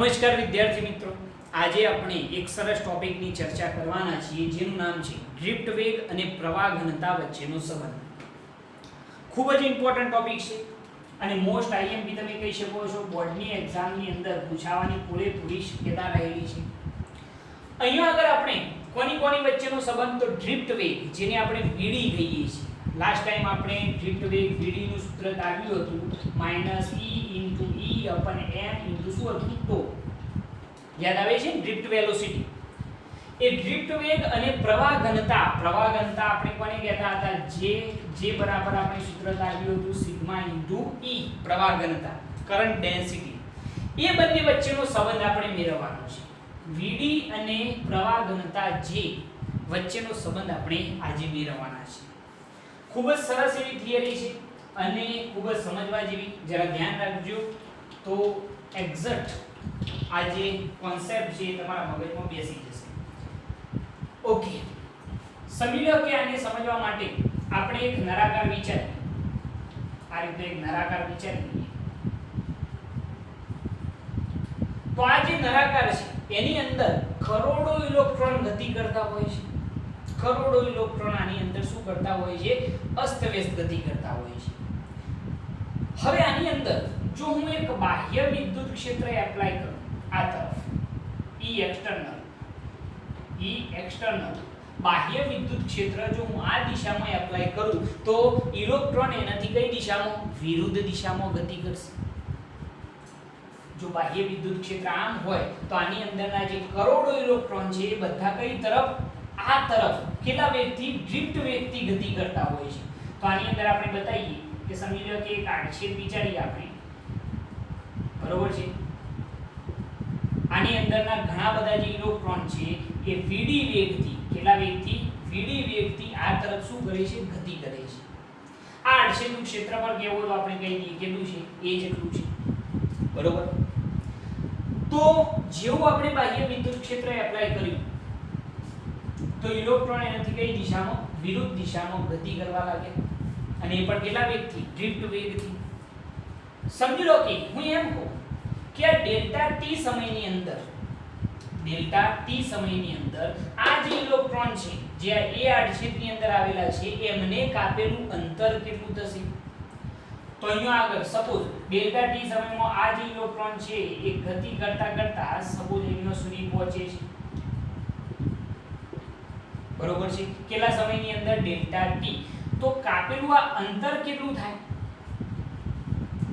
નમસ્કાર વિદ્યાર્થી મિત્રો, આજે આપણે એક સરસ ટોપિકની ચર્ચા કરવાના છીએ જેનું નામ છે ડ્રિફ્ટ વેગ અને પ્રવાહ ઘનતા વચ્ચેનો સંબંધ. ખૂબ જ ઇમ્પોર્ટન્ટ ટોપિક છે અને મોસ્ટ આઈએમપી તમે કહી શકો છો બોર્ડની એક્ઝામની અંદર પૂછાવાની પૂરેપૂરી શક્યતા રહેલી છે. અહીંયા આગળ આપણે કોની વચ્ચેનો સંબંધ, તો ડ્રિફ્ટ વેગ જેને આપણે વીડી કહીએ છીએ. લાસ્ટ ટાઈમ આપણે ડ્રિફ્ટ વેગ વીડી નું સૂત્ર આવ્યું હતું -e/e/m શું હતું તો યાદ આવે છે ડ્રિફ્ટ વેલોસિટી. એ ડ્રિફ્ટ વેગ અને પ્રવાહ ઘનતા આપણે કોને કહેતા હતા, જે બરાબર આપણે સૂત્ર આવ્યું હતું σ/e પ્રવાહ ઘનતા કરંટ ડેન્સિટી. એ બંને વચ્ચેનો સંબંધ આપણે મેળવવાનો છે. વીડી અને પ્રવાહ ઘનતા જે વચ્ચેનો સંબંધ આપણે આજે મેળવવાના છે. ખૂબ જ સરસ એવી થિયરી છે અને ખૂબ જ સમજવા જેવી. જરા ધ્યાન રાખજો તો એક્ઝેક્ટ આ જે કોન્સેપ્ટ છે તમારા મગજમાં બેસી જશે. ઓકે, સમજી લો કે આને સમજવા માટે આપણે એક નળાકાર વિચારીએ. આ રીતે એક નળાકાર વિચારીએ તો આ જે નળાકાર છે એની અંદર કરોડો ઇલેક્ટ્રોન ગતિ કરતા હોય છે. કરોડો ઇલેક્ટ્રોન આની અંદર શું કરતા હોય છે, અસ્તવ્યસ્ત ગતિ કરતા હોય છે. હવે આની અંદર જો હું એક બાહ્ય વિદ્યુત ક્ષેત્ર એપ્લાય કરું આ તરફ, E external બાહ્ય વિદ્યુત ક્ષેત્ર જો હું આ દિશામાં એપ્લાય કરું તો ઇલેક્ટ્રોન એનાથી કઈ દિશામાં, વિરુદ્ધ દિશામાં ગતિ કરશે. જો બાહ્ય વિદ્યુત ક્ષેત્ર આમ હોય તો આની અંદરના જે કરોડો ઇલેક્ટ્રોન છે એ બધા કઈ તરફ, આ તરફ કેટલા વેગથી, ડ્રિફ્ટ વેગથી ગતિ કરતા હોય છે. તો આની અંદર આપણે બતાવીએ કે સમજી લો કે એક આડછેદ વિચારીએ આપણે, બરોબર છે. આની અંદરના ઘણા બધા જે ઇલેક્ટ્રોન છે એ વીડી વેગથી, કેટલા વેગથી, વીડી વેગથી આ તરફ શું કરે છે, ગતિ કરે છે. આ આડછેદનું ક્ષેત્રફળ કેવું તો આપણે કહી દઈએ કેટલું છે, a જેટલું છે, બરોબર. તો જેવું આપણે બાહ્ય વિદ્યુત ક્ષેત્ર એપ્લાય કર્યું તો ઇલેક્ટ્રોન એનાથી કઈ દિશામાં, વિરુદ્ધ દિશામાં ગતિ કરવા લાગે અને એ પણ કેટલા વેગથી, ડ્રિફ્ટ વેગથી. સમજી લો કે હું એમ કહું કે આ ડેલ્ટા ટી સમયની અંદર આ જે ઇલેક્ટ્રોન છે જે આ એ આડછેદની અંદર આવેલા છે એમને કાપેલું અંતર કેટલું થશે. તો અહીંયા આગળ સપોઝ ડેલ્ટા ટી સમયમાં આ જે ઇલેક્ટ્રોન છે એ ગતિ કરતા સપોઝ એનો સુધી પહોંચે છે, બરોબર છે. કેટલા સમયની અંદર, ડેલ્ટા ટી. તો કાપેલું આ અંતર કેટલું થાય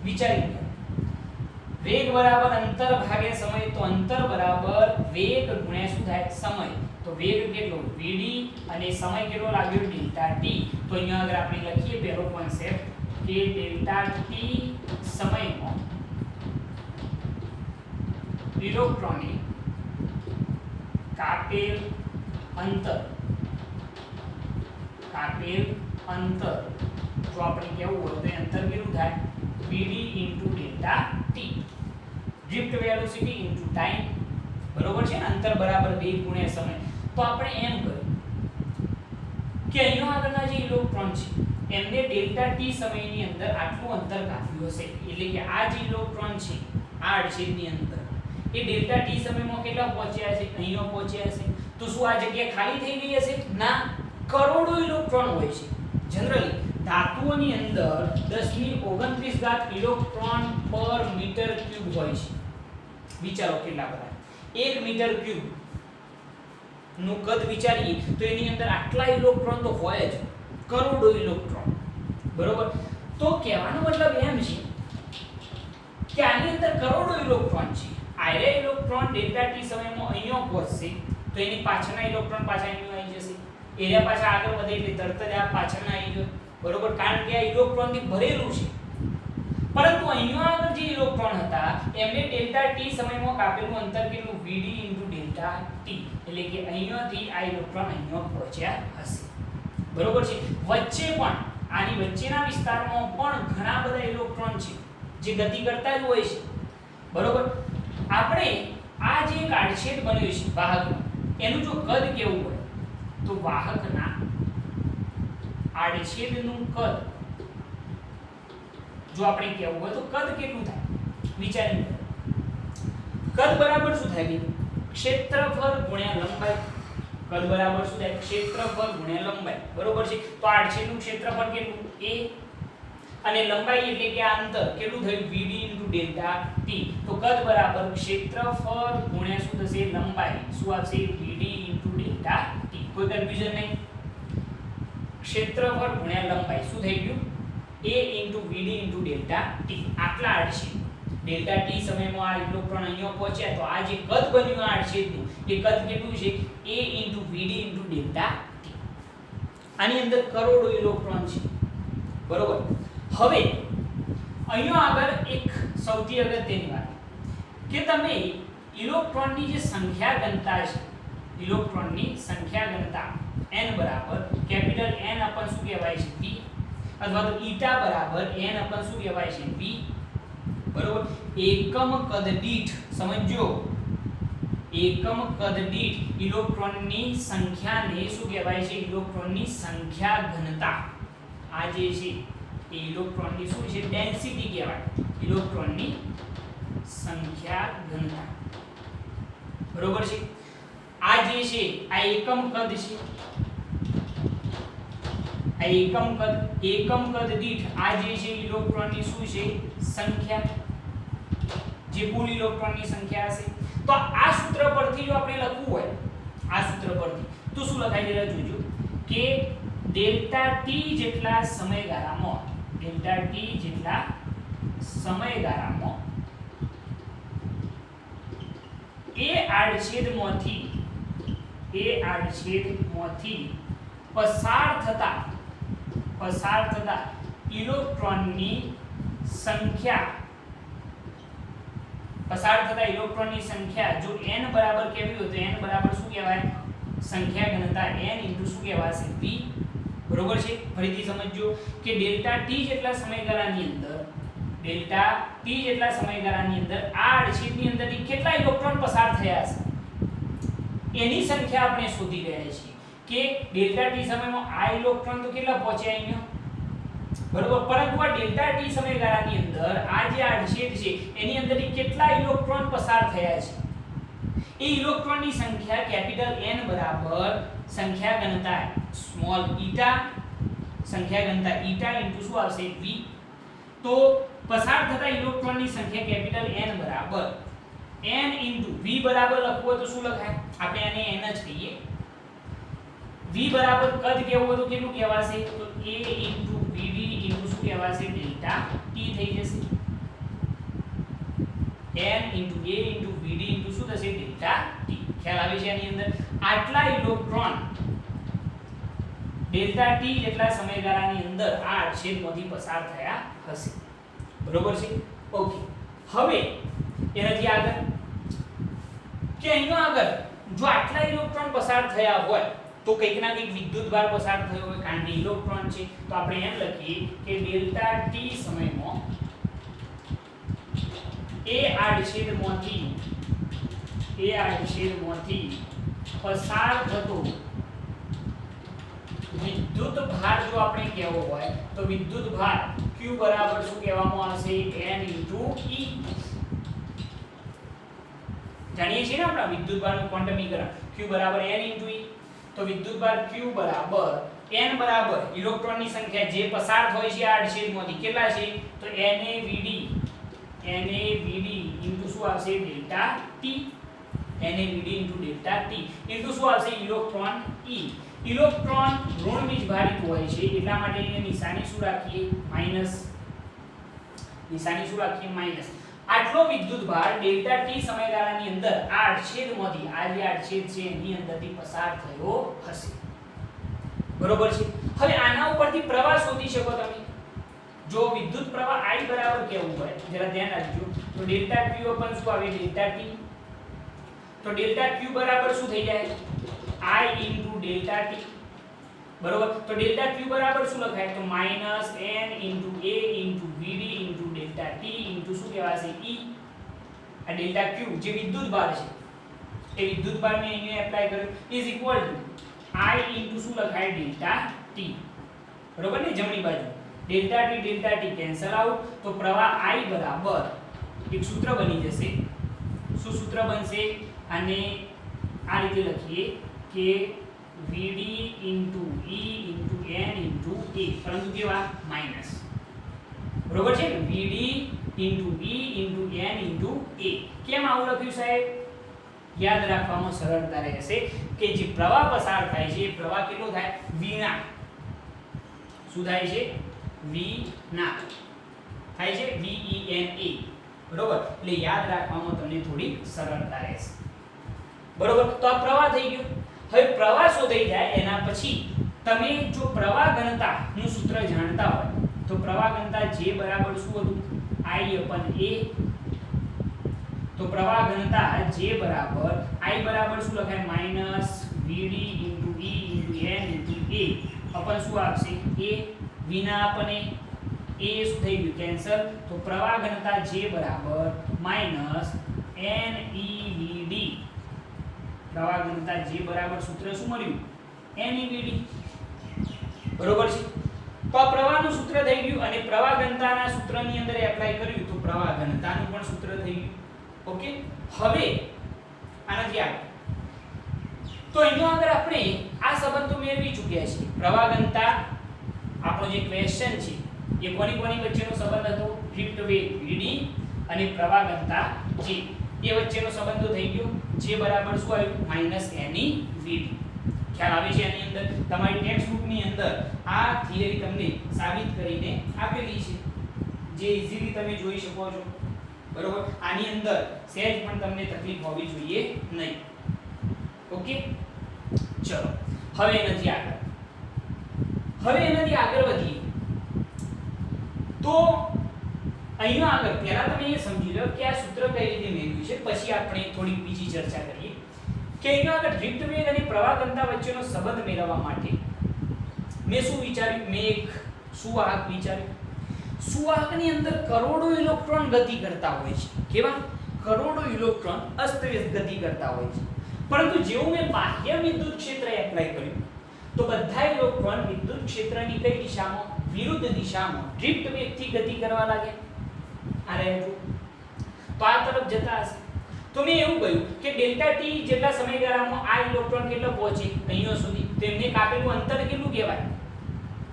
વિચારી લો. વેગ બરાબર અંતર ભાગ્યા સમય, તો અંતર બરાબર વેગ ગુણ્યા શું થાય, સમય. તો વેગ કેટલો, vd, અને સમય કેટલો લાગ્યો, ડેલ્ટા ટી. તો અહીંયા આગળ આપણે લખીએ પહેલો કોન્સેપ્ટ કે ડેલ્ટા ટી સમયમાં ઇલેક્ટ્રોને કાપેલ અંતર જો આપણે કેવું હોય તો અંતર કેટલું થાય, vd delta T, drift velocity time, બરોબર છે ને. અંતર બરાબર વેગ ગુણ્યા સમય. તો આપણે એમ કર્યું કે અહીંયા આગળના જે ઇલેક્ટ્રોન છે એમને ડેલ્ટા ટી સમયની અંદર આટલું અંતર કાપ્યું હશે. એટલે કે આ જે ઇલેક્ટ્રોન છે આ આડછેદની અંદર એ ડેલ્ટા ટી સમયમાં કેટલા પહોંચ્યા છે, અહીંયા પહોંચ્યા છે. તો શું આ જગ્યા ખાલી થઈ ગઈ હશે, ના. કરોડો ઇલેક્ટ્રોન હોય છે. જનરલી ધાતુઓની અંદર 10⁻29 ઇલેક્ટ્રોન પર મીટર ક્યુબ હોય છે. વિચારો કેટલા બધા, 1 મીટર ક્યુબ નું કદ વિચારીએ તો એની અંદર આટલા ઇલેક્ટ્રોન તો હોય જ, કરોડો ઇલેક્ટ્રોન, બરોબર. તો કહેવાનો મતલબ એમ છે કે આની અંદર કરોડો ઇલેક્ટ્રોન છે. આયરા ઇલેક્ટ્રોન ડેલ્ટા ટી સમયમાં અહીંયા પહોંચશે તો એની પાછળના ઇલેક્ટ્રોન પાછા અહીંયા આવી જશે. એરિયા પાછા આગળ વધે એટલે તરત જ આ પાછળના આવી ગયો, બરોબર, કારણ કે આ ઇલેક્ટ્રોનથી ભરેલું છે. પરંતુ અહીંયા આગળ જે ઇલેક્ટ્રોન હતા એમને ડેલ્ટા ટી સમયમાં કાપેલું અંતર કેટલું, vd ડેલ્ટા ટી. એટલે કે અહીંયાથી આ ઇલેક્ટ્રોન અહીંયા પહોંચ્યા હશે, બરોબર છે. વચ્ચે પણ આની વચ્ચેના વિસ્તારમાં પણ ઘણા બધા ઇલેક્ટ્રોન છે જે ગતિ કરતા જ હોય છે, બરોબર. આપણે આ જે એક આડછેદ બન્યો છે વાહકનું, એનું જો કદ કેવું હોય તો વાહકના આડછેદનું કદ જો આપણે કેવું હોય તો કદ કેટલું થાય વિચારી લો. કદ બરાબર શું થાય બેન? ક્ષેત્રફળ ગુણ્યા લંબાઈ. કદ બરાબર શું થાય? ક્ષેત્રફળ ગુણ્યા લંબાઈ. બરોબર છે. તો આ આડછેદનું ક્ષેત્રફળ કેટલું? a અને લંબાઈ એટલે કે આ અંતર કેટલું થયું? vd delta t. તો કદ બરાબર ક્ષેત્રફળ ગુણ્યા શું થશે? લંબાઈ. શું આવશે? vd delta t. કોઈ કન્ફ્યુઝન નહીં. ક્ષેત્રફળ ગુણ્યા લંબાઈ શું થઈ ગયું? a vd delta t. આટલા આડછેદ ડેલ્ટા t સમયમાં આ ઇલેક્ટ્રોન અહીંયા પહોંચ્યા તો આ જે કદ બન્યું આ આડછેદનું એ કદ કેટલું છે? a vd delta t. આની અંદર કરોડો ઇલેક્ટ્રોન છે. બરોબર. હવે અહીંયા આગળ એક સૌથી અગત્યની વાત કે તમે ઇલેક્ટ્રોનની જે સંખ્યા ઘનતા છે, ઇલેક્ટ્રોનની સંખ્યા ઘનતા n બરાબર કેપિટલ N અપન શું કહેવાય છે? p અથવા તો ઈટા બરાબર n અપન શું કહેવાય છે? p. બરોબર. એકમ કદ દીઠ સમજો, એકમ કદ દીઠ ઇલેક્ટ્રોનની સંખ્યાને શું કહેવાય છે? ઇલેક્ટ્રોનની સંખ્યા ઘનતા. આ જે છે એ ઇલેક્ટ્રોનની શું છે? ડેન્સિટી કહેવાય. ઇલેક્ટ્રોનની સંખ્યા ઘનતા. બરોબર છે. આ જે છે આ એકમ કદ છે. આ એકમ કદ દીઠ આ જે છે ઇલેક્ટ્રોનની શું છે? સંખ્યા. જે કુલ ઇલેક્ટ્રોનની સંખ્યા હશે. તો આ સૂત્ર પરથી જો આપણે લખવું હોય, આ સૂત્ર પરથી તો શું લખાય જરા જોજો કે ડેલ્ટા t જેટલા સમયગાળામાં, ડેલ્ટા t જેટલા સમયગાળામાં એ આડછેદમાંથી પસાર થતા ઇલેક્ટ્રોનની સંખ્યા જો n બરાબર કેવી હોય તો n બરાબર શું કહેવાય? સંખ્યા ઘનતા n શું કહેવાશે? v. બરોબર છે. ફરીથી સમજો કે ડેલ્ટા t જેટલા સમયગાળાની અંદર આ આડછેદની અંદરથી કેટલા ઇલેક્ટ્રોન પસાર થયા છે એની સંખ્યા આપણે શોધી રહ્યા છીએ કે ડેલ્ટા t સમયમાં આ ઇલેક્ટ્રોન તો કેટલા પહોંચ્યા અહીંયા? બરોબર. પરંતુ આ ડેલ્ટા t સમયગાળાની અંદર આ જે આડછેદ છે એની અંદરથી કેટલા ઇલેક્ટ્રોન પસાર થયા છે એ ઇલેક્ટ્રોનની સંખ્યા કેપિટલ N બરાબર સંખ્યા ઘનતા સ્મોલ ઈટા, સંખ્યા ઘનતા ઈટા ઇન્ટુ શું આવશે? v. તો પસાર થતા ઇલેક્ટ્રોનની સંખ્યા કેપિટલ N બરાબર n ઇન્ટુ v બરાબર લખવું હોય તો શું લખાય? આપણે આને n જ કહીએ. v બરાબર કદ કેવું હોય તો કેટલું કહેવાશે? તો a ઇન્ટુ vd ઇન્ટુ શું કહેવાશે? ડેલ્ટા t થઈ જશે. n into a into vd into શું થશે? Delta t. ખ્યાલ આવે છે આની અંદર? આટલા ઇલેક્ટ્રોન ડેલ્ટા t જેટલા સમયગાળાની અંદર આ આડછેદમાંથી પસાર થયા હશે. બરોબર છે. ઓકે. હવે એનાથી આગળ કે અહીંયા આગળ જો આટલા ઇલેક્ટ્રોન પસાર થયા હોય તો કંઈક ના કંઈક વિદ્યુતભાર પસાર થયો હોય કારણ કે ઇલેક્ટ્રોન છે. તો આપણે એમ લખીએ કે ડેલ્ટા t સમયમાં એ આડછેદમાંથી પસાર થતો વિદ્યુત ભાર જો આપણે કહેવો હોય તો વિદ્યુત ભાર q બરાબર શું કહેવામાં આવશે? n e. જાણીએ છીએ ને આપણે વિદ્યુત ભારનું ક્વોન્ટમીકરણ q બરાબર n e. તો વિદ્યુત ભાર q બરાબર n બરાબર ઇલેક્ટ્રોનની સંખ્યા જે પસાર થાય છે આ આડછેદમાંથી કેટલા છે? તો NaVd ઇન્ટુ શું આવશે? Delta t. NaVd into delta t into શું આવશે? Electron e. ઇલેક્ટ્રોન ઋણ બીજભારિત હોય છે એટલા માટે અહીંયા નિશાની શું રાખીએ? માઈનસ. આટલો વિદ્યુત ભાર ડેલ્ટા t સમયગાળાની અંદર આ આડછેદમાંથી આ જે આડછેદ છે એની અંદરથી પસાર થયો હશે. બરોબર છે. હવે આના ઉપરથી પ્રવાહ શોધી શકો તમે. જો વિદ્યુત પ્રવાહ I બરાબર કેવું હોય જરા ધ્યાન રાખજો તો ડેલ્ટા q upon શું આવે? Delta t. તો ડેલ્ટા q બરાબર શું થઈ જાય? I into delta t. બરોબર. તો ડેલ્ટા q બરાબર શું લખાય? તો minus n into a into vd into delta t into શું કહેવાશે? e. આ ડેલ્ટા q જે વિદ્યુત ભાર છે એ વિદ્યુત ભારને અહીંયા એપ્લાય કર્યો is equal to I into શું લખાય? Delta t. બરોબર ને? જમણી બાજુ ડેલ્ટા t કેન્સલ આઉટ તો પ્રવાહ I બરાબર એક સૂત્ર બની જશે. શું શું સૂત્ર બનશે અને આ રીતે લખીએ કે VD into E into N into A, પરંતુ કેવા માઈનસ, બરોબર છે ને, VD into E into N into A. કેમ આવું લખ્યું સાહેબ? યાદ રાખવામાં સરળતા રહેશે કે જે પ્રવાહ પસાર થાય છે એ પ્રવાહ કેટલો થાય? વિના. શું થાય છે? વિના થાય છે, VENA, બરોબર. એટલે યાદ રાખવામાં તમને થોડી સરળતા રહેશે, બરોબર. તો આ પ્રવાહ થઈ ગયો. હવે પ્રવાહ શોધાઈ જાય એના પછી તમે જો પ્રવાહ ઘનતા નું સૂત્ર જાણતા હોય તો પ્રવાહ ઘનતા J બરાબર શું હતું? I/A. તો પ્રવાહ ઘનતા J બરાબર I બરાબર શું લખાય? Minus VD into E into N into A અપન શું આવશે? A. વિના આપણને A શું થઈ ગયું? કેન્સલ. તો પ્રવાહ ઘનતા J બરાબર માઈનસ NeVD. પ્રવાહ ઘનતા J બરાબર સૂત્ર શું મળ્યું? NeVD, બરોબર છે. તો આ પ્રવાહનું સૂત્ર થઈ ગયું અને પ્રવાહ ઘનતાના સૂત્રની અંદર એપ્લાય કર્યું તો પ્રવાહ ઘનતાનું પણ સૂત્ર થઈ ગયું. ઓકે. હવે આનાથી આગળ તો અહીંયા આગળ આપણે આ સંબંધ તો મેળવી ચૂક્યા છીએ. પ્રવાહ ઘનતા આપણો જે ક્વેશ્ચન છે એ કોની કોની વચ્ચેનો સંબંધ હતો? ડ્રિફ્ટ વેગ VD અને પ્રવાહ ઘનતા J એ વચ્ચેનો સંબંધ તો થઈ ગયો. J બરાબર શું આવ્યું? Minus NeVD. ખ્યાલ આવે છે? આની અંદર તમારી ટેક્સ્ટ બુકની અંદર આ થિયરી તમને સાબિત કરીને આપેલી છે, જે ઈઝીલી તમે જોઈ શકો છો, બરોબર. આની અંદર સહેજ પણ તમને તકલીફ હોવી જોઈએ નહીં. ઓકે, ચલો હવે એનાથી આગળ વધીએ. તો અહીંયા આગળ પહેલા તમે એ સમજી લો કે આ સૂત્ર કઈ રીતે મેળવ્યું છે, પછી આપણે થોડી બીજી ચર્ચા કરીએ કે અહીંયા આગળ ડ્રિફ્ટ વેગ અને પ્રવાહ ઘનતા વચ્ચેનો સંબંધ મેળવવા માટે મેં શું વિચાર્યું? મેં એક સુવાહક વિચાર્યું. સુવાહકની અંદર કરોડો ઇલેક્ટ્રોન ગતિ કરતા હોય છે. કેવા? કરોડો ઇલેક્ટ્રોન અસ્તવ્યસ્ત ગતિ કરતા હોય છે. પરંતુ જેવું મેં બાહ્ય વિદ્યુત ક્ષેત્ર એપ્લાય કર્યું તો બધા ઇલેક્ટ્રોન વિદ્યુત ક્ષેત્રની કઈ દિશામાં? વિરુદ્ધ દિશામાં ડ્રિફ્ટ વેગથી ગતિ કરવા લાગે. આ રહેજો તો આ તરફ જતા હશે. તો મેં એવું કહ્યું કે ડેલ્ટા ટી જેટલા સમયગાળામાં આ ઇલેક્ટ્રોન કેટલો પહોંચે અહીંયા સુધી, તો એમને કાપેલું અંતર કેટલું કહેવાય?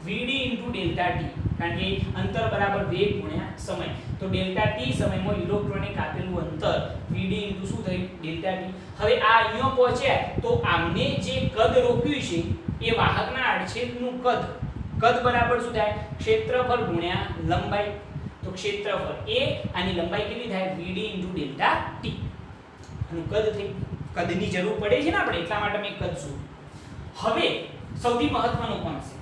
VD into ડેલ્ટા ટી, કારણ કે અંતર બરાબર વેગ ગુણ્યા સમય. તો ડેલ્ટા ટી સમયમાં ઇલેક્ટ્રોને કાપેલું અંતર VD into શું થયું? Delta T. હવે આ અહીંયા પહોંચ્યા તો આમને જે કદ રોક્યું છે એ વાહકના આડછેદનું કદ બરાબર શું થાય? ક્ષેત્રફળ ગુણ્યા લંબાઈ. તો ક્ષેત્રફળ A અને લંબાઈ કેટલી થાય? VD into delta T. આનું કદ થઈ. કદની જરૂર પડે છે ને આપણે, એટલા માટે મેં કદ શું. હવે સૌથી મહત્વનું કોણ છે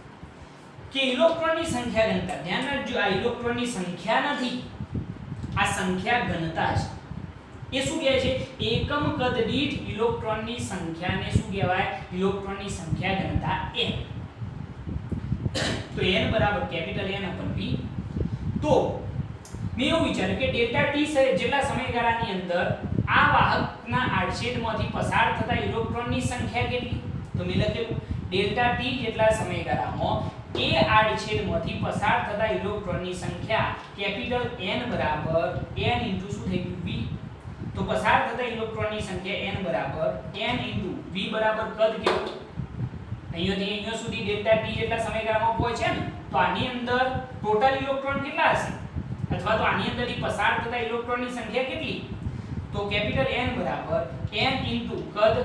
કે ઇલેક્ટ્રોનની સંખ્યા ઘનતા. ધ્યાન રાખજો, આ ઇલેક્ટ્રોનની સંખ્યા નથી, આ સંખ્યા ઘનતા છે. એ શું કહે છે? એકમ કદ દીઠ ઇલેક્ટ્રોનની સંખ્યાને શું કહેવાય? ઇલેક્ટ્રોનની સંખ્યા ઘનતા n. તો n બરાબર કેપિટલ N upon P. તો મેં એવું વિચાર્યું કે ડેલ્ટા ટી જેટલા સમયગાળાની અંદર આ વાહકના આડછેદમાંથી પસાર થતા ઇલેક્ટ્રોનની સંખ્યા કેટલી? તો મેં લખ્યું ડેલ્ટા ટી જેટલા સમયગાળામાં એ આડછેદમાંથી પસાર થતા ઇલેક્ટ્રોનની સંખ્યા કેપિટલ N બરાબર n into શું થઈ ગયું? V. તો પસાર થતા ઇલેક્ટ્રોનની સંખ્યા n બરાબર n into v બરાબર કદ કેવું? અહીંયાથી અહીંયા સુધી ડેલ્ટા ટી જેટલા સમયગાળામાં પહોંચે ને, તો આની અંદર ટોટલ ઇલેક્ટ્રોન કેટલા હશે? અથવા તો આની અંદરથી પસાર થતા ઇલેક્ટ્રોનની સંખ્યા કેટલી? તો કેપિટલ N બરાબર n into કદ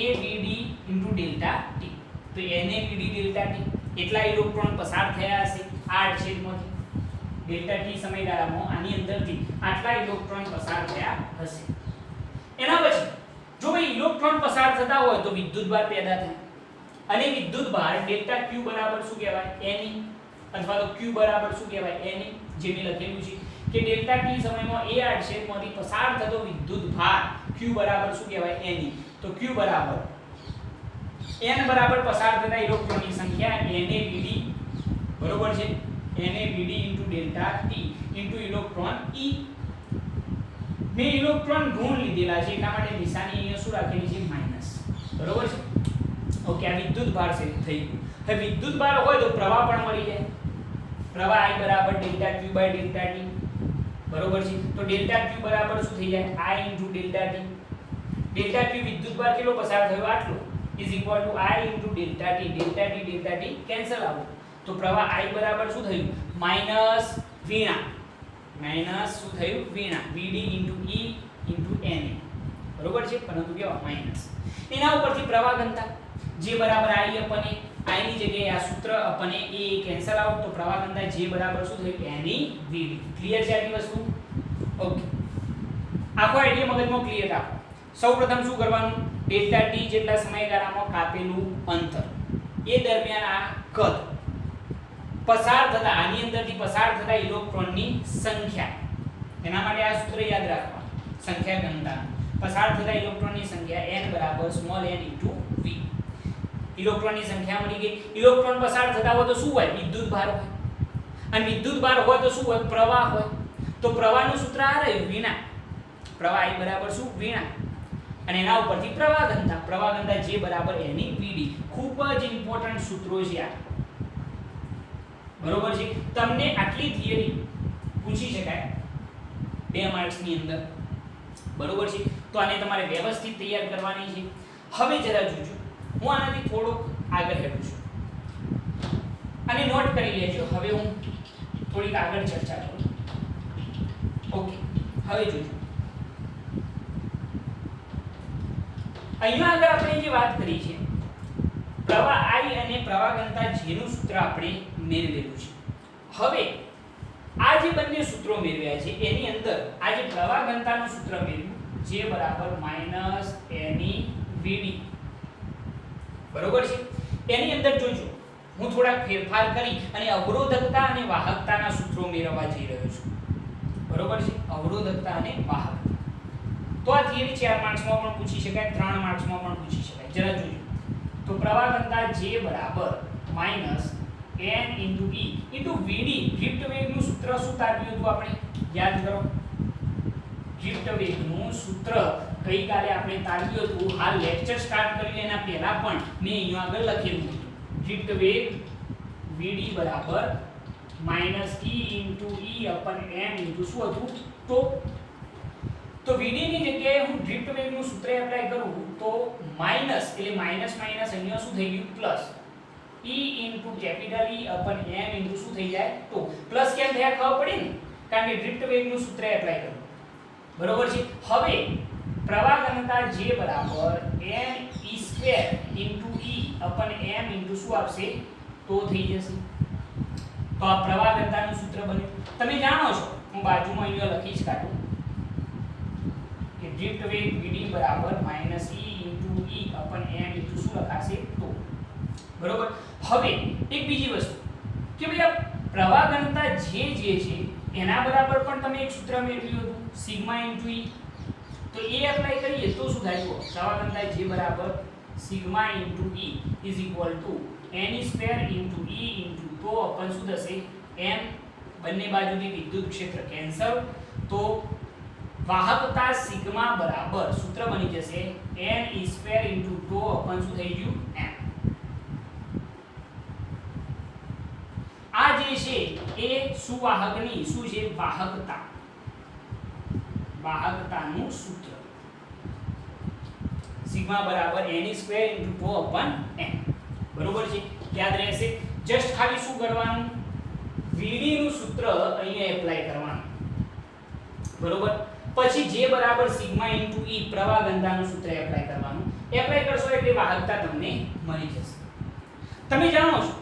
AVD into ડેલ્ટા ટી. તો NAVD ડેલ્ટા ટી એટલા ઇલેક્ટ્રોન પસાર થયા હશે આ આડછેદમાંથી. ડેલ્ટા ટી સમયગાળામાં આની અંદરથી આટલા ઇલેક્ટ્રોન પસાર થયા હશે. એના પછી જો ભાઈ ઇલેક્ટ્રોન પસાર થતા હોય તો વિદ્યુતભાર પેદા થાય. અને વિદ્યુતભાર ડેલ્ટા Q બરાબર શું કહેવાય? Ne. અથવા તો Q બરાબર શું કહેવાય? Ne. જે મેં લખેલું છે કે ડેલ્ટા T સમયમાં એ આડછેદમાંથી પસાર થતો વિદ્યુતભાર Q બરાબર શું કહેવાય? Ne. તો Q બરાબર n બરાબર પસાર થતા ઇલેક્ટ્રોનની સંખ્યા NaVd, બરોબર છે? NaVd into delta T into electron E. મેં ઇલેક્ટ્રોન ઋણ લીધેલા છે એટલા માટે નિશાની અહીંયા શું રાખેલી છે? માઈનસ, બરોબર છે? ઓકે, આ વિદ્યુતભાર છે થઈ ગયું. હવે વિદ્યુતભાર હોય તો પ્રવાહ પણ મળી જાય. પ્રવાહ I બરાબર delta Q by delta T, બરોબર છે? તો ડેલ્ટા Q બરાબર શું થઈ જાય? I into delta T. Delta q વિદ્યુતભાર કેટલો પસાર થયો આટલો is equal to I into delta T cancel out તો પ્રવાહ I બરાબર શું થયું માઈનસ વીણા માઈનસ શું થયું વીણા Vd into E into Na બરોબર છે પરંતુ કેવા માઈનસ એના ઉપરથી પ્રવાહ ઘનતા J બરાબર I અપન A I ની જગ્યાએ આ સૂત્ર અપન A કેન્સલ આઉટ તો પ્રવાહ ઘનતા J બરાબર શું થયું Ne Vd ક્લિયર છે આટલી વસ્તુ ઓકે આખો આઈડિયા મગજમાં ક્લિયર રાખો સૌપ્રથમ શું કરવાનું ડેલ્ટા ટી જેટલા સમયગાળામાં કાપેલું અંતર એ દરમિયાન આ કદ પસાર થતા આની અંદરથી પસાર થતા ઇલેક્ટ્રોનની સંખ્યા એના માટે આ સૂત્ર યાદ રાખવાનું સંખ્યા ઘનતા પસાર થતા ઇલેક્ટ્રોનની સંખ્યા n બરાબર સ્મોલ n v ઇલેક્ટ્રોનની સંખ્યા મળી ગઈ ઇલેક્ટ્રોન પસાર થતા હોય તો શું હોય વિદ્યુતભાર હોય અને વિદ્યુતભાર હોય તો શું હોય પ્રવાહ હોય તો પ્રવાહનું સૂત્ર આ રહ્યું વિના પ્રવાહ I બરાબર શું વિના અને એના ઉપરથી પ્રવાહ ઘનતા J બરાબર Ne Vd ખૂબ જ ઇમ્પોર્ટન્ટ સૂત્રો છે આ બરોબર છે તમને આટલી થિયરી પૂછી શકાય 2 માર્ક્સ ની અંદર બરોબર છે તો આને તમારે વ્યવસ્થિત તૈયાર કરવાની છે હવે જરા જોજો હું આનાથી થોડોક આગળ હેડું છું અને નોટ કરી લેજો હવે હું થોડીક આગળ ચર્ચા કરું ઓકે હવે જોજો અહીંયા આગળ આપણે જે વાત કરી છે પ્રવાહ I અને પ્રવાહ ઘનતા J નું સૂત્ર આપણે મેળવેલું છે હવે આ જે બંને સૂત્રો મેળવ્યા છે એની અંદર આ જે પ્રવાહ ઘનતાનું સૂત્ર મેળવ્યું J બરાબર Ne Vd બરોબર છે એની અંદર જોજો હું થોડા ફેરફાર કરી અને અવરોધકતા અને વાહકતાના સૂત્રો મેળવવા જઈ રહ્યો છું બરોબર છે અવરોધકતા અને વાહકતા તો આ થિયરી 4 માર્ક્સમાં પણ પૂછી શકાય 3 માર્ક્સમાં પણ પૂછી શકાય જરા જોજો તો પ્રવાહ ઘનતા J બરાબર n into E into Vd drift વેગનું સૂત્ર શું તારવ્યું હતું આપણે યાદ કરો ડ્રિફ્ટ વેગનું સૂત્ર ગઈકાલે આપણે તારવ્યું હતું હાલ લેક્ચર સ્ટાર્ટ કરી એના પહેલા પણ મેં અહીંયા આગળ લખેલું હતું ડ્રિફ્ટ વેગ Vd બરાબર -E into E અપન m into શું હતું તો Vd ની જગ્યાએ હું ડ્રિફ્ટ વેગનું સૂત્ર એપ્લાય કરું તો માઈનસ એટલે માઈનસ માઈનસ અહીંયા શું થઈ ગયું plus E into capital E અપન m into શું થઈ જાય તો પ્લસ કેમ થયા ખબર પડી ને કારણ કે ડ્રિફ્ટ વેગનું સૂત્ર એપ્લાય કરું બરોબર છે હવે પ્રવાહ ઘનતા J બરાબર n e² into E અપન m into શું આપશે તો થઈ જશે તો આ પ્રવાહ ઘનતાનું સૂત્ર બન્યું તમે જાણો છો હું બાજુમાં અહીંયા લખી જ કાઢું કે ડ્રિફ્ટ વેગ Vd બરાબર -E into E અપન m into શું લખાશે તો બરોબર હવે એક બીજી વસ્તુ કે ભાઈ આ પ્રવાહ ઘનતા J જે છે એના બરાબર પણ તમે એક સૂત્ર મેળવ્યું હતું સિગ્મા ઇન્ટુ E તો એ એપ્લાય કરીએ તો શું થાય તો પ્રવાહ ઘનતા J બરાબર sigma into E is equal to n² into E into તો અપન શું થશે m બંને બાજુથી વિદ્યુત ક્ષેત્ર કેન્સલ તો વાહકતા સિગ્મા બરાબર સૂત્ર બની જશે n² ઇન્ટુ તો અપન શું થઈ ગયું m આ જે છે એ સુવાહકની શું છે વાહકતાનું સૂત્ર સિગ્મા બરાબર n² ઇન્ટુ તો અપન m બરોબર છે યાદ રહેશે જસ્ટ ખાલી શું કરવાનું Vd નું સૂત્ર અહીંયા એપ્લાય કરવાનું બરોબર પછી J બરાબર સિગ્મા ઇન્ટુ E પ્રવાહ ઘનતાનું સૂત્ર એપ્લાય કરવાનું એપ્લાય કરશો એટલે વાહકતા તમને મળી જશે તમે જાણો છો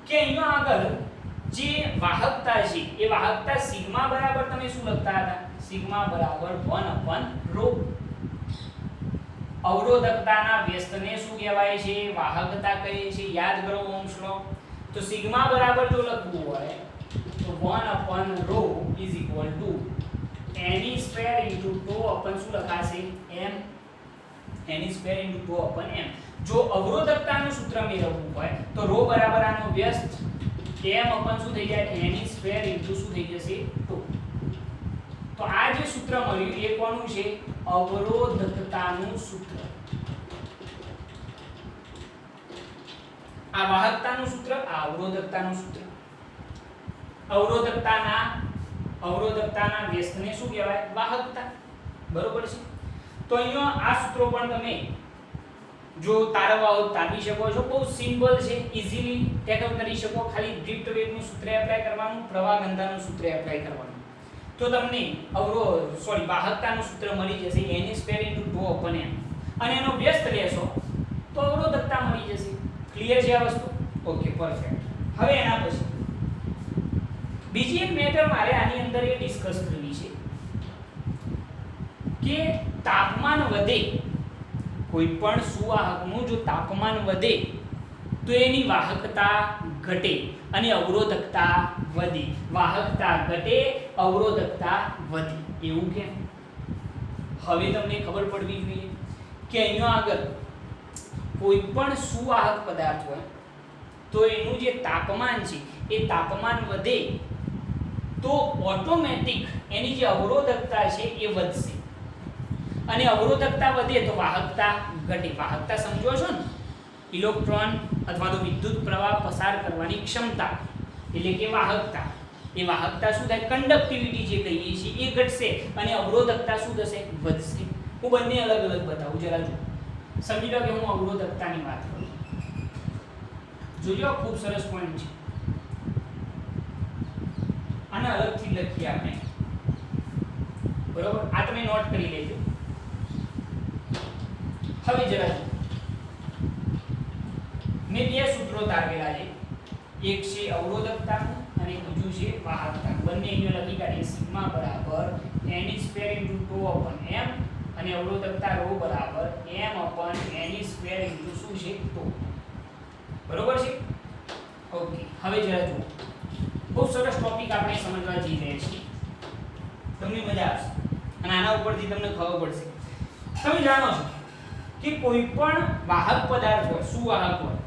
કે અહીંયા આગળ જે વાહકતા છે એ વાહકતા સિગ્મા બરાબર તમે શું લખતા હતા સિગ્મા બરાબર 1/ρ અવરોધકતાના વ્યસ્તને શું કહેવાય છે વાહકતા કહે છે યાદ કરો ઓહ્મ્સ લો તો સિગ્મા બરાબર જો લખવું હોય તો 1/ρ is equal to ne² into તો અપન શું લખાશે m ne² ઇન્ટુ તો અપન m જો અવરોધકતાનું સૂત્ર મેળવવું હોય તો ρ બરાબર આનો વ્યસ્ત m અપન શું થઈ જાય ne² ઇન્ટુ શું થઈ જશે તો આ જે સૂત્ર મળ્યું એ કોનું છે અવરોધકતાનું સૂત્ર આ વાહકતાનું સૂત્ર આ અવરોધકતાનું સૂત્ર અવરોધકતાના વ્યસ્તને શું કહેવાય વાહકતા બરોબર છે તો અહીંયા આ સૂત્રો પણ તમે જો તારવા હોય તારવી શકો છો, બહુ સિમ્પલ છે, ઈઝીલી ટેકલ કરી શકો. ખાલી ડ્રિફ્ટ વેગનું સૂત્ર એપ્લાય કરવાનું, પ્રવાહ ઘનતાનું સૂત્ર એપ્લાય કરવાનું, તો તમને વાહકતાનું સૂત્ર મળી જશે, n²/2/m. અને એનો વ્યસ્ત લેશો તો અવરોધકતા મળી જશે. ક્લિયર છે આ વસ્તુ? Okay, perfect. હવે એના પછી બીજી એક મેટર મારે આની અંદર એ ડિસ્કસ કરવી છે કે તાપમાન વધે, કોઈ પણ સુવાહકનું જો તાપમાન વધે તો એની વાહકતા ઘટે અને અવરોધકતા વધે. વાહકતા ઘટે, અવરોધકતા વધે. એવું કેમ? હવે તમને ખબર પડવી જોઈએ કે અહીંયા આગળ કોઈ પણ સુવાહક પદાર્થ હોય તો એનું જે તાપમાન છે એ તાપમાન વધે તો ઓટોમેટિક એની જે અવરોધકતા છે એ વધશે, અને અવરોધકતા વધે તો વાહકતા ઘટે. વાહકતા સમજો છો ને? ઇલેક્ટ્રોન અથવા તો વિદ્યુત પ્રવાહ પસાર કરવાની ક્ષમતા એટલે કે વાહકતા. એ વાહકતા શું થાય? કંડક્ટિવિટી જે કહીએ છીએ એ ઘટશે અને અવરોધકતા શું થશે? વધશે. હું બંને અલગ અલગ બતાવું, જરા જો સમજી લો કે હું અવરોધકતાની વાત કરું. જોજો, ખૂબ સરસ પોઈન્ટ છે. આને અલગથી લખીએ આપણે, બરોબર? આ તમે નોટ કરી લેજો. હવે જરા મેં બે સૂત્રો તારવેલા છે, એક છે અવરોધકતાનું અને બીજું છે વાહકતાનું. બંને અહીંયા લખી કાઢીએ. સિગ્મા બરાબર n²/2/m અને અવરોધકતા ρ બરાબર m/n² શું છે? તો બરોબર છે? ઓકે. હવે જરા જુઓ, બહુ સરસ ટોપિક આપણે સમજવા જઈ રહ્યા છીએ, તમને મજા આવશે અને આના ઉપરથી તમને ખબર પડશે. તમે જાણો છો કે કોઈ પણ વાહક પદાર્થ હોય, સુવાહક હોય,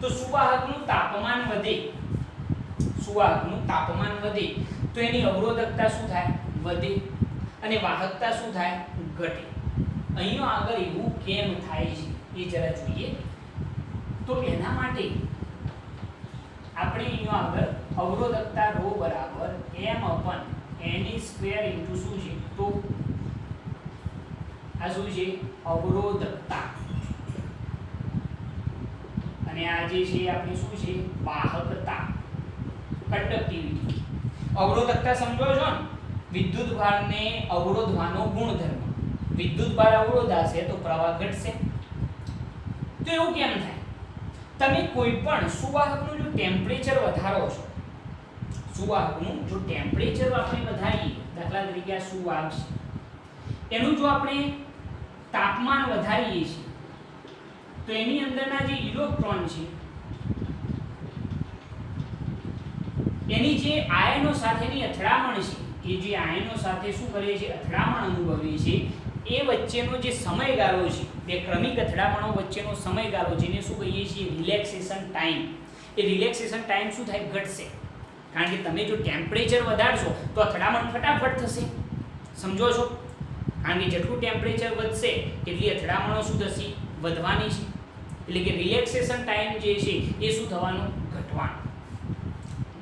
તો સુવાહકનું તાપમાન વધે, સુવાહકનું તાપમાન વધે તો એની અવરોધકતા શું થાય? વધે. અને વાહકતા શું થાય? ઘટે. અહીંયા આગળ એવું કેમ થાય છે એ જરા જોઈએ. તો એના માટે આપણે અહીંયા આગળ અવરોધકતા ρ બરાબર m/n² શું છે? તો આ શું છે? અવરોધકતા. અને આ જે છે આપણી શું છે? વાહકતા, કંડક્ટિવિટી. અવરોધકતા સમજો છો ને? વિદ્યુત ભારને અવરોધવાનો ગુણધર્મ. વિદ્યુત ભાર અવરોધાશે તો પ્રવાહ ઘટશે. તો એવું કેમ થાય? તમે કોઈ પણ સુવાહકનું જો ટેમ્પરેચર વધારો છો, સુવાહકનું જો ટેમ્પરેચર આપણે વધારીએ, દાખલા તરીકે આ સુવાહક છે, એનું જો આપણે તાપમાન વધારીએ છીએ તો એની અંદરના જે ઇલેક્ટ્રોન છે એની જે આયનો સાથેની અથડામણ છે, એ જે આયનો સાથે શું કરે છે? અથડામણ અનુભવે છે. એ વચ્ચેનો જે સમયગાળો છે, બે ક્રમિક અથડામણો વચ્ચેનો સમયગાળો, જેને શું કહીએ છીએ? Relaxation time. એ રિલેક્સેશન ટાઈમ શું થાય? ઘટશે. કારણ કે તમે જો ટેમ્પરેચર વધારશો તો અથડામણ ફટાફટ થશે. સમજો છો? કારણ કે જેટલું ટેમ્પરેચર વધશે એટલી અથડામણો શું થશે? વધવાની છે. એટલે કે રિલેક્સેશન ટાઈમ જે છે એ શું થવાનું? ઘટવાનું.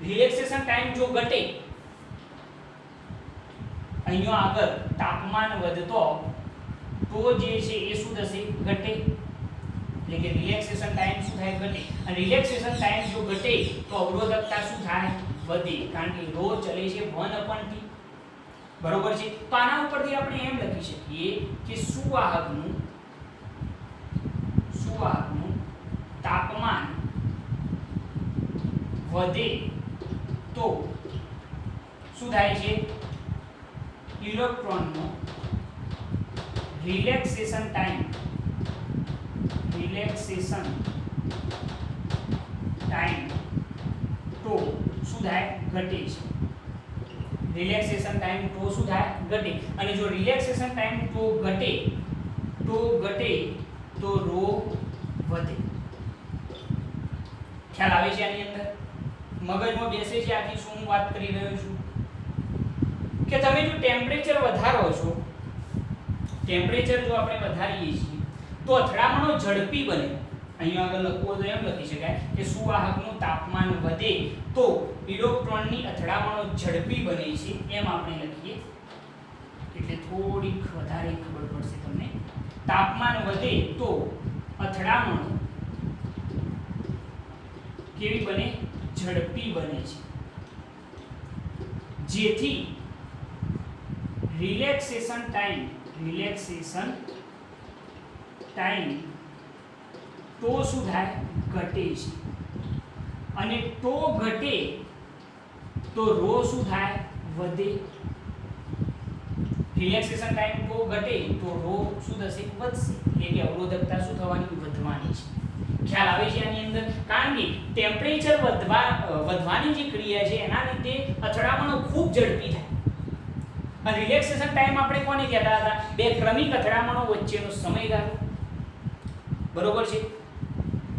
રિલેક્સેશન ટાઈમ જો ઘટે, અહીંયા આગળ તાપમાન વધતો તો જે છે એ શું થશે? ઘટે. એટલે કે રિલેક્સેશન ટાઈમ શું થાય? ઘટે. અને રિલેક્સેશન ટાઈમ જો ઘટે તો અવરોધકતા શું થાય? વધે. કારણ કે ρ ચલે છે 1/T. બરોબર છે? તો આના ઉપરથી આપણે એમ લખી શકીએ કે સુવાહકનું તાપમાન વધે તો શું થાય છે? ઇલેક્ટ્રોનનો રિલેક્સેશન ટાઈમ તો શું થાય? ઘટે છે. રિલેક્સેશન ટાઈમ તો શું થાય? ઘટે. અને જો રિલેક્સેશન ટાઈમ તો ઘટે તો ρ વધે. ખ્યાલ આવે છે આની અંદર? મગજમાં બેસે છે આથી શું હું વાત કરી રહ્યો છું? કે તમે જો ટેમ્પરેચર વધારો છો, ટેમ્પરેચર જો આપણે વધારીએ છીએ તો અથડામણો ઝડપી બને. અહીંયા આગળ લખવું તો એમ લખી શકાય કે સુવાહકનું તાપમાન વધે તો ઇલેક્ટ્રોનની અથડામણો ઝડપી બને છે, એમ આપણે લખીએ એટલે થોડીક વધારે ખબર પડશે તમને. તાપમાન વધે તો અથડામણો કેવી બને? ઝડપી બને છે, જેથી રિલેક્સેશન ટાઈમ તો શું થાય? ઘટે છે. અને તો ઘટે તો રો શું થાય? વધે. રિલેક્સેશન ટાઈમ તો ઘટે તો રો શું થશે? વધશે. એટલે કે અવરોધકતા શું થવાની? વધવાની છે. ખ્યાલ આવે છે આની અંદર? કારણ કે ટેમ્પરેચર વધવાની જે ક્રિયા છે એના લીધે અથડામણો ખૂબ ઝડપી થાય. અને રિલેક્સેશન ટાઈમ આપણે કોને કહેતા હતા? બે ક્રમિક અથડામણો વચ્ચેનો સમયગાળો. બરોબર છે?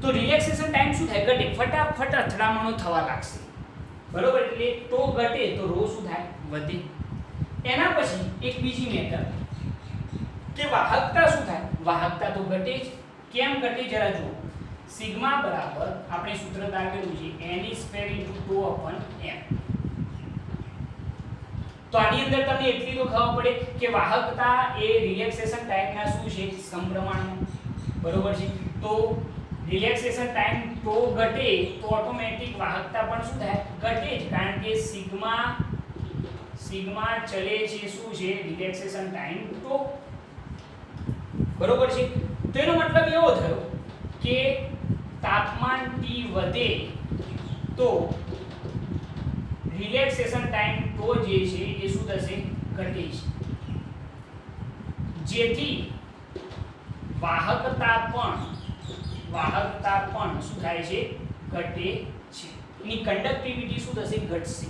તો રિલેક્સેશન ટાઈમ શું થાય? ઘટે. ફટાફટ અથડામણો થવા લાગશે. બરોબર? એટલે તો ઘટે તો રો શું થાય? વધે. એના પછી એક બીજી મેથડ કે વાહકતા શું થાય? વાહકતા તો ઘટે જ. કેમ ઘટે? જરા જુઓ. સિગ્મા બરાબર આપણે સૂત્ર તારવેલું છે ne²/τ/m. તો આની અંદર તમને એટલી તો ખબર પડે કે વાહકતા એ રિલેક્સેશન ટાઈમના શું છે? સમપ્રમાણમાં. બરોબર છે? તો રિલેક્સેશન ટાઈમ તો ઘટે તો ઓટોમેટિક વાહકતા પણ શું થાય? ઘટે જ. કારણ કે સિગ્મા ચલે છે શું છે? રિલેક્સેશન ટાઈમ તો. બરોબર છે? તો એનો મતલબ એવો થયો કે તાપમાન T વધે તો રિલેક્સેશન ટાઈમ તો જે છે એ શું થશે? ઘટે છે, જેથી વાહકતા પણ શું થાય છે? ઘટે છે. એની કન્ડક્ટિવિટી શું થશે? ઘટશે.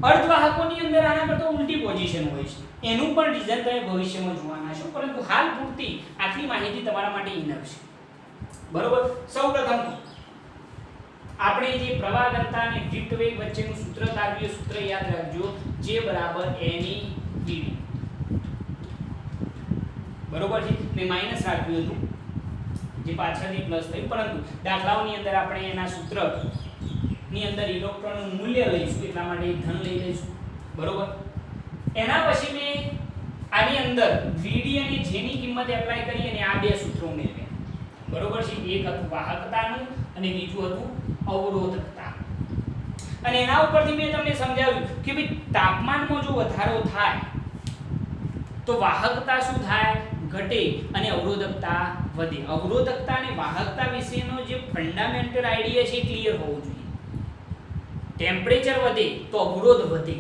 અર્ધવાહકોની અંદર આના કરતા ઉલટી પોઝિશન હોય છે. એનું પણ રીઝન તમે ભવિષ્યમાં જોવાના છો, પરંતુ હાલ પૂરતી આટલી માહિતી તમારા માટે ઇનફ છે. બરોબર? સૌપ્રથમ આપણે જે પ્રવાહ ઘનતા અને દીપ્ત વેગ વચ્ચેનું સૂત્ર તારવીએ, સૂત્ર યાદ રાખજો, J = NEVD. બરોબર છે? મેં માઈનસ રાખ્યું હતું જે પાછળથી પ્લસ થયું, પરંતુ દાખલાઓની અંદર આપણે એના સૂત્ર ની અંદર ઇલેક્ટ્રોનનું મૂલ્ય લઈશું એટલા માટે ધન લઈ લઈશું. બરોબર? એના પછી મેં આની અંદર Vd અને J ની કિંમત એપ્લાય કરી અને આ બે સૂત્રો મેળવ્યા. બરોબર છે? એક હતું વાહકતાનું અને બીજું હતું અવરોધકતા. અને એના ઉપરથી મેં તમને સમજાવ્યું કે ભાઈ તાપમાનમાં જો વધારો થાય તો વાહકતા શું થાય? ઘટે અને અવરોધકતા વધે. અવરોધકતા અને વાહકતા વિશેનો જે ફંડામેન્ટલ આઈડિયા છે ક્લિયર હોવો જોઈએ. ટેમ્પરેચર વધે તો અવરોધ વધે,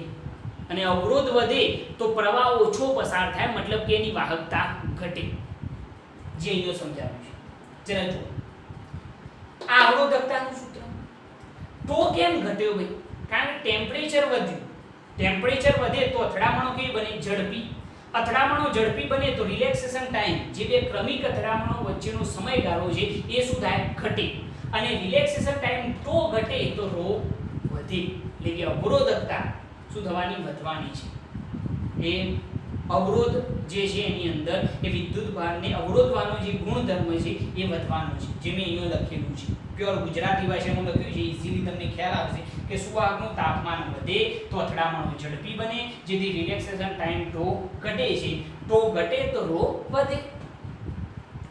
અને અવરોધ વધે તો પ્રવાહ ઓછો પસાર થાય, મતલબ કે એની વાહકતા ઘટે. જે અહીંયા સમજાવ્યું છે. જરા જુઓ. આ અવરોધકતાનું સૂત્ર. તો કેમ ઘટ્યો ભાઈ? કારણ કે ટેમ્પરેચર વધ્યું. ટેમ્પરેચર વધે તો અથડામણો કેવી બને? ઝડપી. અથડામણો ઝડપી બને તો રિલેક્સેશન ટાઈમ, જે બે ક્રમિક અથડામણો વચ્ચેનો સમયગાળો છે એ શું થાય? ઘટે. અને રિલેક્સેશન ટાઈમ તો ઘટે તો રો વધે. એટલે કે અવરોધકતા શું થવાની? વધવાની છે. એ અવરોધ જે છે એની અંદર એ વિદ્યુતભારને અવરોધવાનો જે ગુણધર્મ છે એ વધવાનો છે, જે મેં અહીંયા લખેલું છે. પ્યોર ગુજરાતી ભાષામાં લખ્યું છે, ઈઝીલી તમને ખ્યાલ આવશે કે સુવાહકનું તાપમાન વધે તો અથડામણો ઝડપી બને, જેથી રિલેક્સેશન ટાઈમ તો ઘટે છે. તો ઘટે તો રો વધે.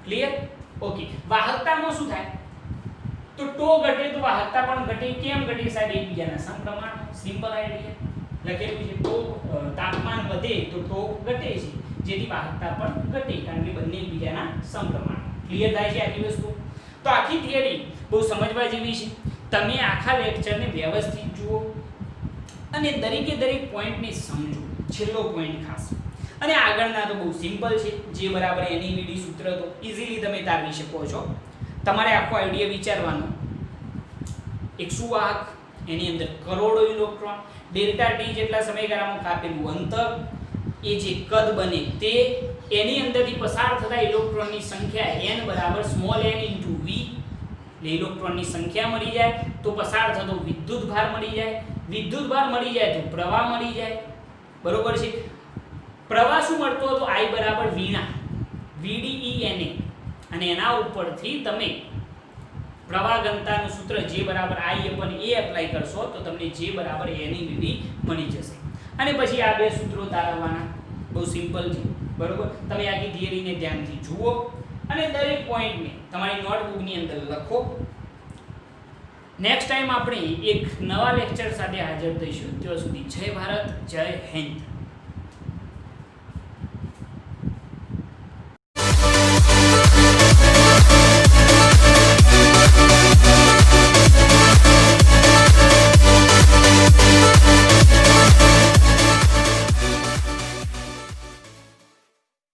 ક્લિયર? ઓકે. વાહકતામાં શું થાય? તો ઘટે તો વાહકતા પણ ઘટે. કેમ ઘટે સાહેબ? એકબીજાના સમપ્રમાણ. સિમ્પલ આઈડિયા લખેલું છે. તો તાપમાન વધે તો ઘટે છે, જેથી વાહકતા પણ ઘટે, કારણ કે બંને એકબીજાના સમપ્રમાણ. ક્લિયર થાય છે આખી વસ્તુ? તો આખી થિયરી બહુ સમજવા જેવી છે. તમે આખા લેક્ચરને વ્યવસ્થિત જુઓ અને દરેકે દરેક પોઈન્ટને સમજો. છેલ્લો પોઈન્ટ ખાસ. અને આગળના તો બહુ સિમ્પલ છે. J = NEVD સૂત્ર તો ઈઝીલી તમે તારવી શકો છો. તમારે આખો આઈડિયા વિચારવાનો. એક સુવાહક, એની અંદર કરોડો ઇલેક્ટ્રોન, ડેલ્ટા T જેટલા સમયગાળામાં કાપેલું અંતર, એ જે કદ બને તે, એની અંદરથી પસાર થતા ઇલેક્ટ્રોનની સંખ્યા n = n * v. એટલે ઇલેક્ટ્રોનની સંખ્યા મળી જાય તો પસાર થતો વિદ્યુતભાર મળી જાય. વિદ્યુતભાર મળી જાય તો પ્રવાહ મળી જાય. બરોબર છે? પ્રવાહ શું મળતો હતો? I = VDENA. અને એના ઉપરથી તમે પ્રવાહ ઘનતાનું સૂત્ર J = I/A એપ્લાય કરશો તો તમને J = NEVD મળી જશે. અને પછી આ બે સૂત્રો તારવવાના. બહુ સિમ્પલ છે, બરોબર. તમે આખી થિયરીને ધ્યાનથી જુઓ અને દરેક પોઈન્ટને તમારી નોટબુકની અંદર લખો. નેક્સ્ટ ટાઈમ આપણે એક નવા લેક્ચર સાથે હાજર થઈશું. ત્યાં સુધી જય ભારત, જય હિન્દ.